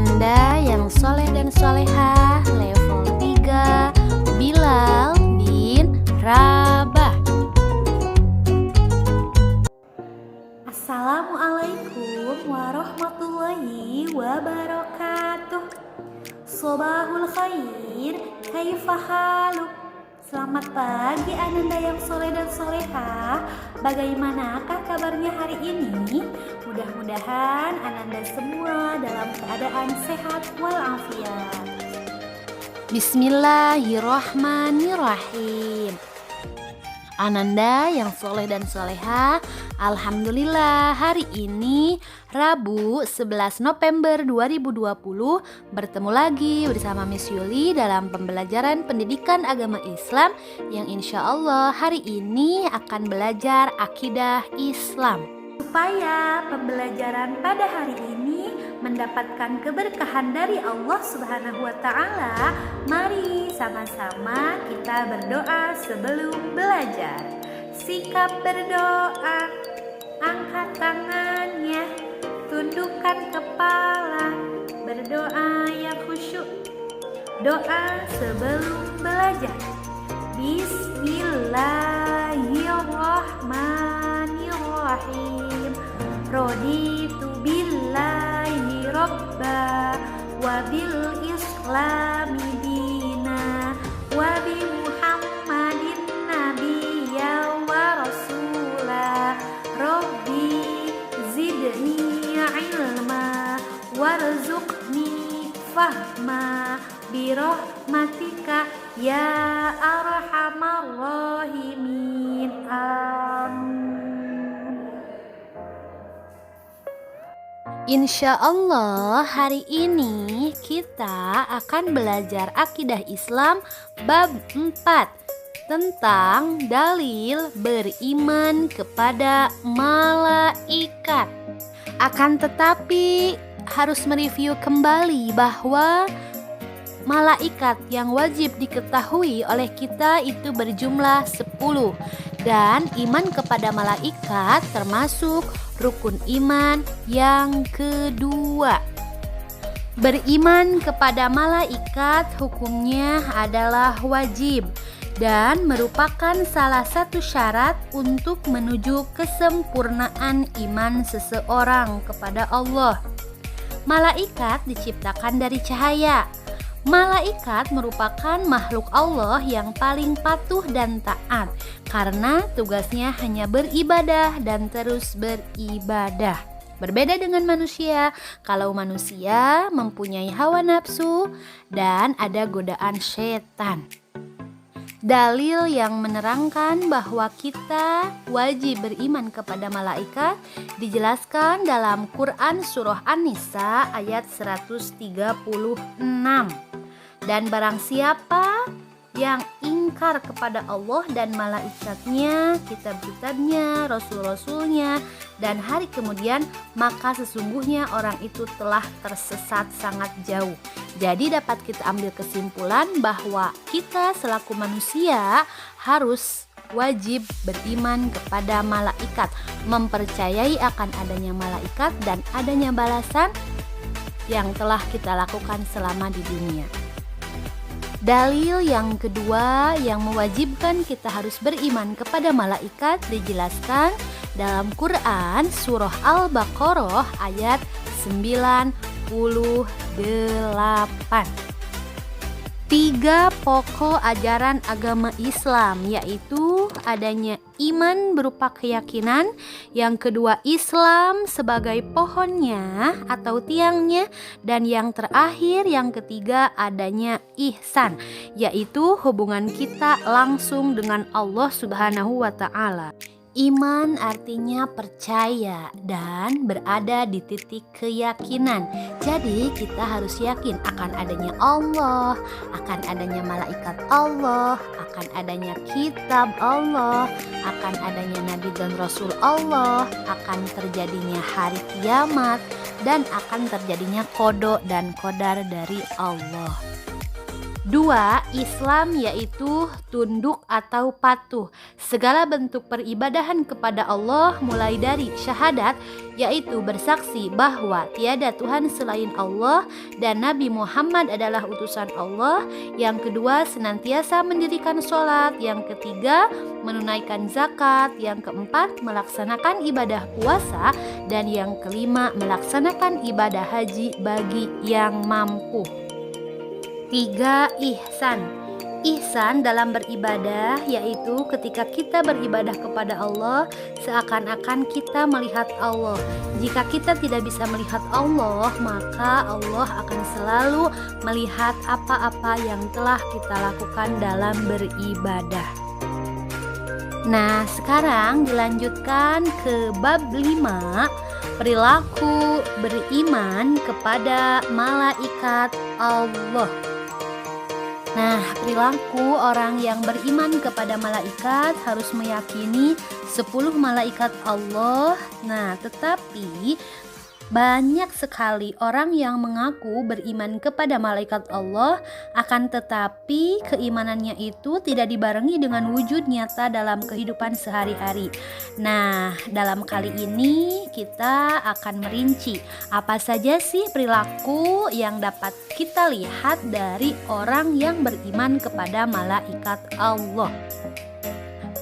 Ananda yang soleh dan solehah level 3 Bilal bin Rabah. Assalamualaikum warahmatullahi wabarakatuh. Sobahul khair, kaifa haluk? Selamat pagi Ananda yang soleh dan solehah. Bagaimanakah kabarnya hari ini? Mudah-mudahan Ananda semua dalam keadaan sehat walafiat. Bismillahirrahmanirrahim. Ananda yang soleh dan solehah, alhamdulillah hari ini Rabu 11 November 2020 bertemu lagi bersama Miss Yuli dalam pembelajaran pendidikan agama Islam yang insya Allah hari ini akan belajar akidah Islam. Supaya pembelajaran pada hari ini mendapatkan keberkahan dari Allah Subhanahu wa Ta'ala, mari sama-sama kita berdoa sebelum belajar. Sikap berdoa, angkat tangannya, tundukkan kepala, berdoa yang khusyuk. Doa sebelum belajar. Bismillahirrahmanirrahim. Raditu billahi robba wa bil islami dina wa bi muhammadin nabiyya wa rasula. Rabbi zidni ilma warzuqni fahma birahmatika ya arhamar rahimin. Amin. Insya Allah hari ini kita akan belajar akidah Islam bab 4 tentang dalil beriman kepada malaikat. Akan tetapi harus mereview kembali bahwa malaikat yang wajib diketahui oleh kita itu berjumlah 10 dan iman kepada malaikat termasuk rukun iman yang kedua. Beriman kepada malaikat hukumnya adalah wajib dan merupakan salah satu syarat untuk menuju kesempurnaan iman seseorang kepada Allah. Malaikat diciptakan dari cahaya. Malaikat merupakan makhluk Allah yang paling patuh dan taat karena tugasnya hanya beribadah dan terus beribadah. Berbeda dengan manusia, kalau manusia mempunyai hawa nafsu dan ada godaan setan. Dalil yang menerangkan bahwa kita wajib beriman kepada malaikat dijelaskan dalam Quran Surah An-Nisa ayat 136. Dan barang siapa yang ingkar kepada Allah dan malaikatnya, kitab-kitabnya, rasul-rasulnya, dan hari kemudian, maka sesungguhnya orang itu telah tersesat sangat jauh. Jadi dapat kita ambil kesimpulan bahwa kita selaku manusia harus wajib beriman kepada malaikat, mempercayai akan adanya malaikat dan adanya balasan yang telah kita lakukan selama di dunia. Dalil yang kedua yang mewajibkan kita harus beriman kepada malaikat dijelaskan dalam Quran Surah Al-Baqarah ayat 98. 3 pokok ajaran agama Islam, yaitu adanya iman berupa keyakinan, yang kedua Islam sebagai pohonnya atau tiangnya, dan yang terakhir yang ketiga adanya ihsan, yaitu hubungan kita langsung dengan Allah Subhanahu wa Ta'ala. Iman artinya percaya dan berada di titik keyakinan. Jadi kita harus yakin akan adanya Allah, akan adanya malaikat Allah, akan adanya kitab Allah, akan adanya nabi dan rasul Allah, akan terjadinya hari kiamat, dan akan terjadinya qada dan qadar dari Allah. 2. Islam yaitu tunduk atau patuh. Segala bentuk peribadahan kepada Allah mulai dari syahadat yaitu bersaksi bahwa tiada Tuhan selain Allah dan Nabi Muhammad adalah utusan Allah. Yang kedua, senantiasa mendirikan sholat. Yang ketiga, menunaikan zakat. Yang keempat, melaksanakan ibadah puasa. Dan yang kelima, melaksanakan ibadah haji bagi yang mampu. 3. Ihsan. Ihsan dalam beribadah yaitu ketika kita beribadah kepada Allah seakan-akan kita melihat Allah. Jika kita tidak bisa melihat Allah, maka Allah akan selalu melihat apa-apa yang telah kita lakukan dalam beribadah. Nah, sekarang dilanjutkan ke bab 5, perilaku beriman kepada malaikat Allah. Nah, perilaku orang yang beriman kepada malaikat harus meyakini 10 malaikat Allah. Nah, tetapi banyak sekali orang yang mengaku beriman kepada malaikat Allah, akan tetapi keimanannya itu tidak dibarengi dengan wujud nyata dalam kehidupan sehari-hari. Nah, dalam kali ini kita akan merinci apa saja sih perilaku yang dapat kita lihat dari orang yang beriman kepada malaikat Allah.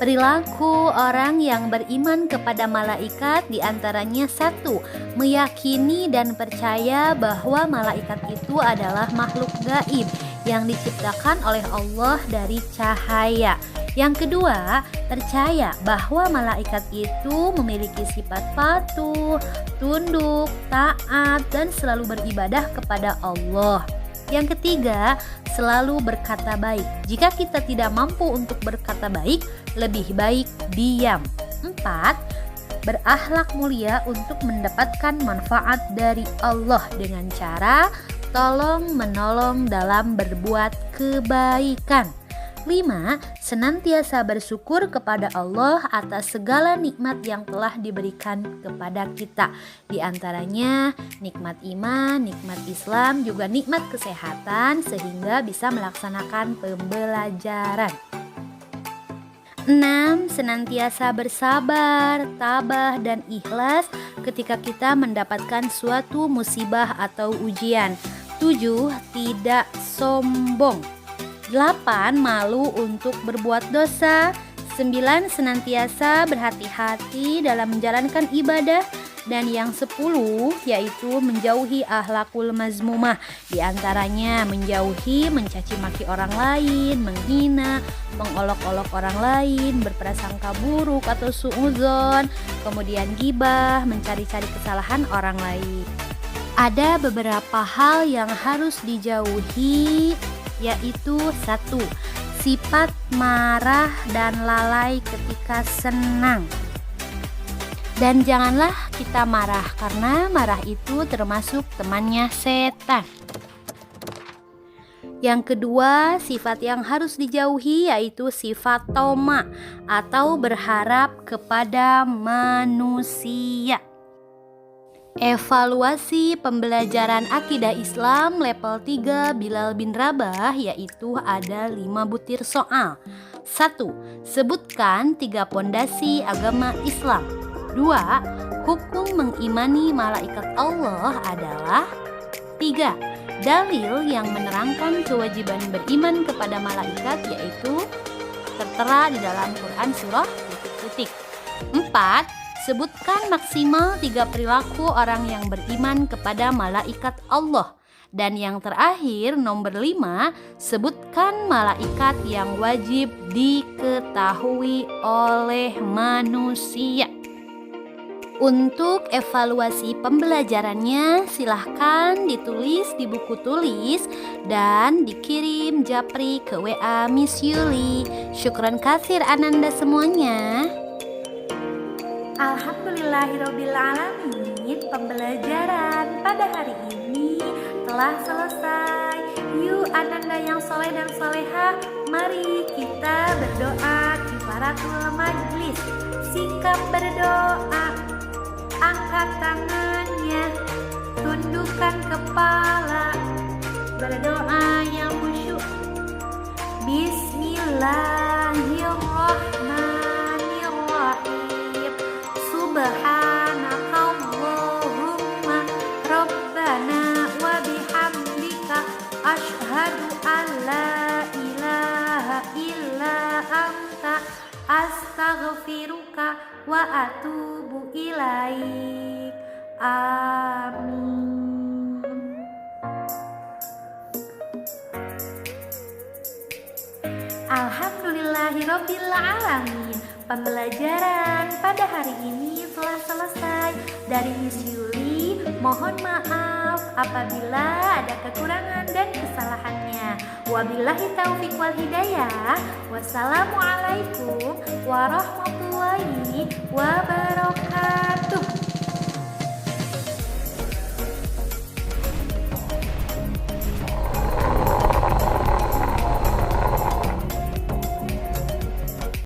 Perilaku orang yang beriman kepada malaikat diantaranya 1. Meyakini dan percaya bahwa malaikat itu adalah makhluk gaib yang diciptakan oleh Allah dari cahaya. Yang kedua, percaya bahwa malaikat itu memiliki sifat patuh, tunduk, taat, dan selalu beribadah kepada Allah. Yang ketiga, selalu berkata baik. Jika kita tidak mampu untuk berkata baik, lebih baik diam. 4. Berakhlak mulia untuk mendapatkan manfaat dari Allah dengan cara tolong menolong dalam berbuat kebaikan. 5. Senantiasa bersyukur kepada Allah atas segala nikmat yang telah diberikan kepada kita. Di antaranya nikmat iman, nikmat Islam, juga nikmat kesehatan sehingga bisa melaksanakan pembelajaran. 6. Senantiasa bersabar, tabah, dan ikhlas ketika kita mendapatkan suatu musibah atau ujian. 7. Tidak sombong. 8. Malu untuk berbuat dosa. 9. Senantiasa berhati-hati dalam menjalankan ibadah. Dan yang 10 yaitu menjauhi akhlakul mazmumah. Di antaranya menjauhi mencaci maki orang lain, menghina, mengolok-olok orang lain, berprasangka buruk atau suudzon, kemudian gibah, mencari-cari kesalahan orang lain. Ada beberapa hal yang harus dijauhi, yaitu 1. Sifat marah dan lalai ketika senang. Dan janganlah kita marah, karena marah itu termasuk temannya setan. Yang kedua, sifat yang harus dijauhi yaitu sifat toma atau berharap kepada manusia. Evaluasi pembelajaran akidah Islam level 3 Bilal bin Rabah yaitu ada 5 butir soal. 1. Sebutkan 3 pondasi agama Islam. 2. Hukum mengimani malaikat Allah adalah. 3. Dalil yang menerangkan kewajiban beriman kepada malaikat yaitu tertera di dalam Quran surah titik-titik. 4. Sebutkan maksimal 3 perilaku orang yang beriman kepada malaikat Allah. Dan yang terakhir nomor 5, sebutkan malaikat yang wajib diketahui oleh manusia. Untuk evaluasi pembelajarannya silahkan ditulis di buku tulis dan dikirim japri ke WA Miss Yuli. Syukran kasir Ananda semuanya. Alhamdulillahirrabbilalamin, pembelajaran pada hari ini telah selesai. Yuk Ananda yang soleh dan solehah, mari kita berdoa kifaratul majlis. Sikap berdoa, angkat tangannya, tundukkan kepala, berdoa yang khusyuk, Bismillahirrahmanirrahim. Subhanakallahumma rabbana wa bihamdika asyhadu an la ilaha illa anta astaghfiruka wa atubu ilaik. Amin. Alhamdulillahirabbil alamin. Pembelajaran pada hari ini telah selesai. Dari Miss Yuli, mohon maaf apabila ada kekurangan dan kesalahannya. Wabillahi taufiq wal hidayah. Wassalamualaikum warahmatullahi wabarakatuh.